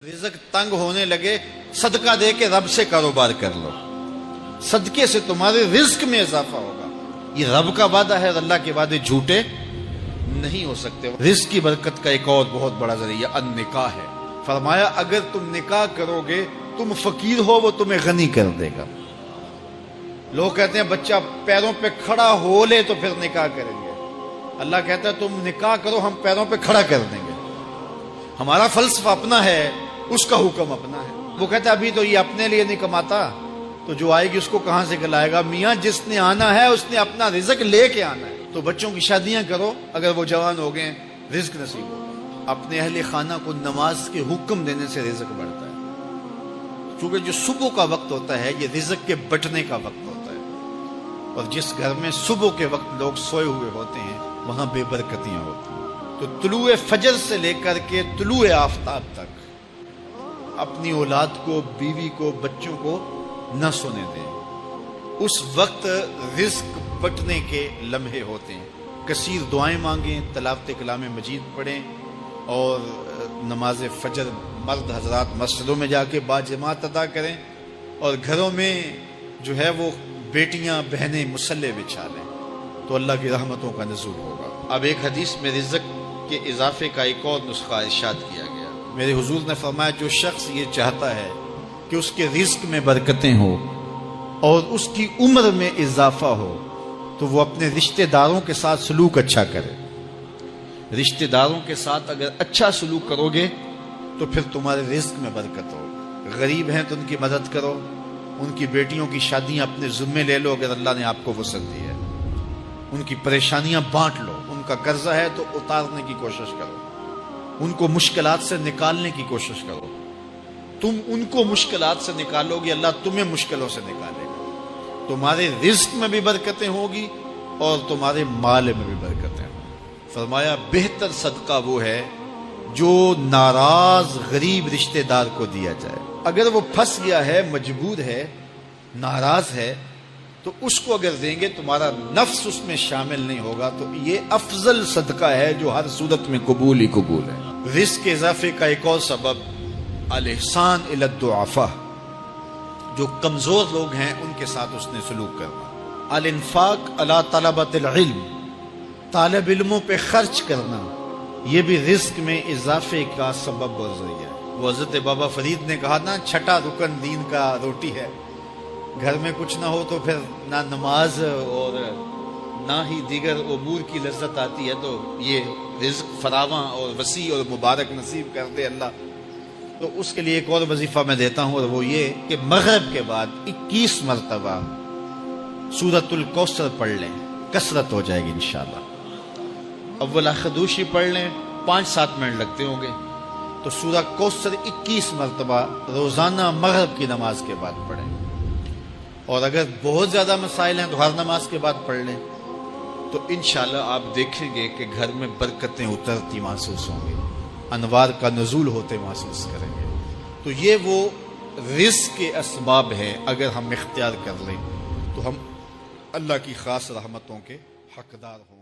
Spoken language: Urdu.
رزق تنگ ہونے لگے صدقہ دے کے رب سے کاروبار کر لو، صدقے سے تمہارے رزق میں اضافہ ہوگا۔ یہ رب کا وعدہ ہے اور اللہ کے وعدے جھوٹے نہیں ہو سکتے۔ رزق کی برکت کا ایک اور بہت بڑا ذریعہ النکاح ہے۔ فرمایا اگر تم نکاح کرو گے، تم فقیر ہو وہ تمہیں غنی کر دے گا۔ لوگ کہتے ہیں بچہ پیروں پہ کھڑا ہو لے تو پھر نکاح کریں گے۔ اللہ کہتا ہے تم نکاح کرو، ہم پیروں پہ کھڑا کر دیں گے۔ ہمارا فلسفہ اپنا ہے، اس کا حکم اپنا ہے۔ وہ کہتا ہے ابھی تو یہ اپنے لیے نہیں کماتا، تو جو آئے گی اس کو کہاں سے کھلائے گا؟ میاں جس نے آنا ہے اس نے اپنا رزق لے کے آنا ہے۔ تو بچوں کی شادیاں کرو، اگر وہ جوان ہو گئے رزق نصیب ہو۔ اپنے اہل خانہ کو نماز کے حکم دینے سے رزق بڑھتا ہے، کیونکہ جو صبح کا وقت ہوتا ہے یہ رزق کے بٹنے کا وقت ہوتا ہے، اور جس گھر میں صبح کے وقت لوگ سوئے ہوئے ہوتے ہیں وہاں بے برکتیاں ہوتی ہیں۔ تو طلوع فجر سے لے کر کے طلوع آفتاب تک اپنی اولاد کو، بیوی کو، بچوں کو نہ سونے دیں۔ اس وقت رزق بٹنے کے لمحے ہوتے ہیں۔ کثیر دعائیں مانگیں، تلاوت کلام مجید پڑھیں، اور نماز فجر مرد حضرات مسجدوں میں جا کے باجماعت ادا کریں، اور گھروں میں جو ہے وہ بیٹیاں بہنیں مصلے بچھا لیں، تو اللہ کی رحمتوں کا نزول ہوگا۔ اب ایک حدیث میں رزق کے اضافے کا ایک اور نسخہ ارشاد کیا گیا۔ میرے حضور نے فرمایا جو شخص یہ چاہتا ہے کہ اس کے رزق میں برکتیں ہو اور اس کی عمر میں اضافہ ہو، تو وہ اپنے رشتہ داروں کے ساتھ سلوک اچھا کرے۔ رشتہ داروں کے ساتھ اگر اچھا سلوک کرو گے تو پھر تمہارے رزق میں برکت ہو۔ غریب ہیں تو ان کی مدد کرو، ان کی بیٹیوں کی شادیاں اپنے ذمے لے لو اگر اللہ نے آپ کو وسعت دی ہے، ان کی پریشانیاں بانٹ لو، ان کا قرضہ ہے تو اتارنے کی کوشش کرو، ان کو مشکلات سے نکالنے کی کوشش کرو۔ تم ان کو مشکلات سے نکالو گے، اللہ تمہیں مشکلوں سے نکالے گا۔ تمہارے رزق میں بھی برکتیں ہوگی اور تمہارے مال میں بھی برکتیں ہوں۔ فرمایا بہتر صدقہ وہ ہے جو ناراض غریب رشتہ دار کو دیا جائے۔ اگر وہ پھنس گیا ہے، مجبور ہے، ناراض ہے، تو اس کو اگر دیں گے تمہارا نفس اس میں شامل نہیں ہوگا، تو یہ افضل صدقہ ہے جو ہر صورت میں قبول ہی قبول ہے۔ رزق کے اضافے کا ایک اور سبب الاحسان الی الضعفاء، جو کمزور لوگ ہیں ان کے ساتھ اس نے سلوک کرنا۔ الانفاق علی طلبۃ العلم، طالب علموں پہ خرچ کرنا، یہ بھی رزق میں اضافے کا سبب اور ذریعہ ہے۔ وہ حضرت بابا فرید نے کہا نا چھٹا رکن دین کا روٹی ہے۔ گھر میں کچھ نہ ہو تو پھر نہ نماز اور نہ ہی دیگر امور کی لذت آتی ہے، تو یہ رزق فراواں اور وسیع اور مبارک نصیب کر دے اللہ۔ تو اس کے لیے ایک اور وظیفہ میں دیتا ہوں، اور وہ یہ کہ مغرب کے بعد 21 مرتبہ سورۃ الکوثر پڑھ لیں، کثرت ہو جائے گی انشاءاللہ۔ اول خدوشی پڑھ لیں، 5-7 منٹ لگتے ہوں گے، تو سورہ کوثر 21 مرتبہ روزانہ مغرب کی نماز کے بعد پڑھیں۔ اور اگر بہت زیادہ مسائل ہیں تو ہر نماز کے بعد پڑھ لیں، تو انشاءاللہ آپ دیکھیں گے کہ گھر میں برکتیں اترتی محسوس ہوں گی، انوار کا نزول ہوتے محسوس کریں گے۔ تو یہ وہ رزق کے اسباب ہیں، اگر ہم اختیار کر لیں تو ہم اللہ کی خاص رحمتوں کے حقدار ہوں۔